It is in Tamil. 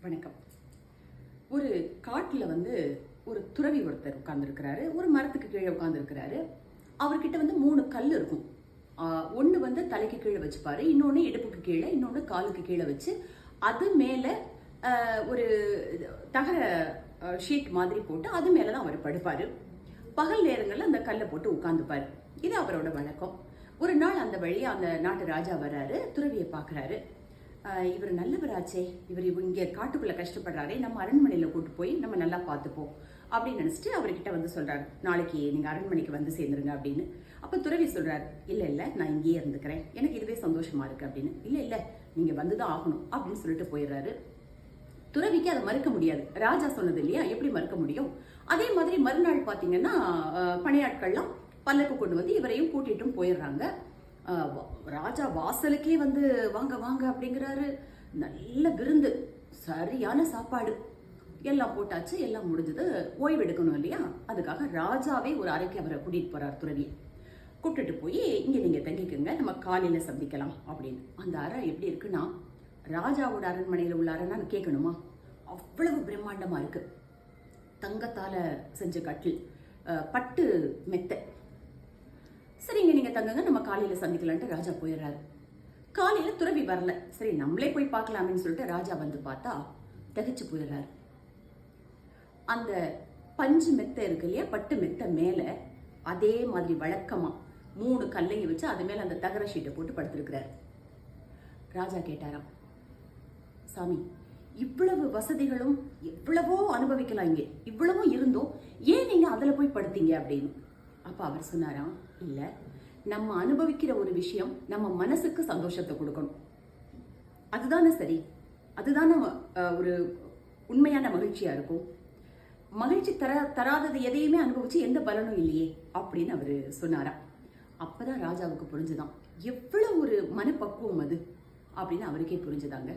வணக்கம். ஒரு காட்டில் ஒரு துறவி ஒருத்தர் உட்கார்ந்துருக்கிறாரு. ஒரு மரத்துக்கு கீழே உட்கார்ந்துருக்கிறாரு. அவர்கிட்ட 3 கல் இருக்கும். ஒன்று தலைக்கு கீழே வச்சுப்பாரு, இன்னொன்று இடுப்புக்கு கீழே, இன்னொன்று காலுக்கு கீழே வச்சு அது மேலே ஒரு தகர ஷீட் மாதிரி போட்டு அது மேலே தான் அவர் படுப்பார். பகல் நேரங்களில் அந்த கல்லை போட்டு உட்காந்துப்பார். இது அவரோட வழக்கம். ஒரு நாள் அந்த வழியாக அந்த நாட்டு ராஜா வர்றாரு. துறவியை பார்க்குறாரு. இவர் நல்லவராச்சே, இவர் இங்கே காட்டுக்குள்ளே கஷ்டப்படுறாரே, நம்ம அரண்மனையில் கூட்டு போய் நம்ம நல்லா பார்த்துப்போம் அப்படின்னு நினச்சிட்டு அவர்கிட்ட சொல்கிறாரு, நாளைக்கு நீங்கள் அரண்மனைக்கு சேர்ந்துருங்க அப்படின்னு. அப்போ துறவி சொல்கிறார், இல்லை இல்லை, நான் இங்கேயே இருந்துக்கிறேன், எனக்கு இதுவே சந்தோஷமாக இருக்குது அப்படின்னு. இல்லை இல்லை, நீங்கள் வந்து தான் ஆகணும் அப்படின்னு சொல்லிட்டு போயிடுறாரு. துறவிக்கு அதை மறுக்க முடியாது. ராஜா சொன்னது இல்லையா, எப்படி மறுக்க முடியும்? அதே மாதிரி மறுநாள் பார்த்தீங்கன்னா பணியாட்கள்லாம் பல்லக்கு கொண்டு இவரையும் கூட்டிட்டும் போயிடுறாங்க. ராஜா வாசலுக்கே வாங்க வாங்க அப்படிங்கிறாரு. நல்ல விருந்து, சரியான சாப்பாடு எல்லாம் போட்டாச்சு, எல்லாம் முடிஞ்சது. ஓய்வு எடுக்கணும் இல்லையா, அதுக்காக ராஜாவே ஒரு அறைக்கு அவரை கூட்டிட்டு போறார். துறவியை கூப்பிட்டுட்டு போய், இங்கே நீங்க தங்கிக்கோங்க, நம்ம காலையில சந்திக்கலாம் அப்படின்னு. அந்த அறை எப்படி இருக்குன்னா, ராஜாவோட அரண்மனையில் உள்ள அறைன்னு கேட்கணுமா, அவ்வளவு பிரம்மாண்டமா இருக்கு. தங்கத்தால செஞ்ச கட்டில், பட்டு மெத்தை. சரிங்க, நீங்க தங்குங்க, நம்ம காலையில சந்திக்கலான்ட்டு ராஜா போயிடுறாரு. காலையில துறவி வரல. சரி, நம்மளே போய் பார்க்கலாம்னு சொல்லிட்டு ராஜா பார்த்தா திகைச்சு போயிடுறாரு. அந்த பஞ்சு மெத்தை இருக்கு இல்லையா, பட்டு மெத்தை மேல அதே மாதிரி வழக்கமா 3 கல்லையும் வச்சு அது மேல அந்த தகர ஷீட்டை போட்டு படுத்திருக்கிறார். ராஜா கேட்டாராம், சாமி, இவ்வளவு வசதிகளும் எவ்வளவோ அனுபவிக்கலாம், இங்கே இவ்வளவும் இருந்தோம், ஏன் நீங்க அதுல போய் படுத்தீங்க அப்படின்னு. அப்ப அவர் சொன்னாராம், இல்ல, நம்ம அனுபவிக்கிற ஒரு விஷயம் நம்ம மனசுக்கு சந்தோஷத்தை கொடுக்கணும், அதுதானே சரி, அதுதானே ஒரு உண்மையான மகிழ்ச்சியா இருக்கும். மகிழ்ச்சி தராதது எதையுமே அனுபவிச்சு எந்த பலனும் இல்லையே அப்படின்னு அவரு சொன்னாராம். அப்பதான் ராஜாவுக்கு புரிஞ்சுதான் எவ்வளவு ஒரு மனப்பக்குவம் அது அப்படின்னு அவருக்கே புரிஞ்சுதாங்க.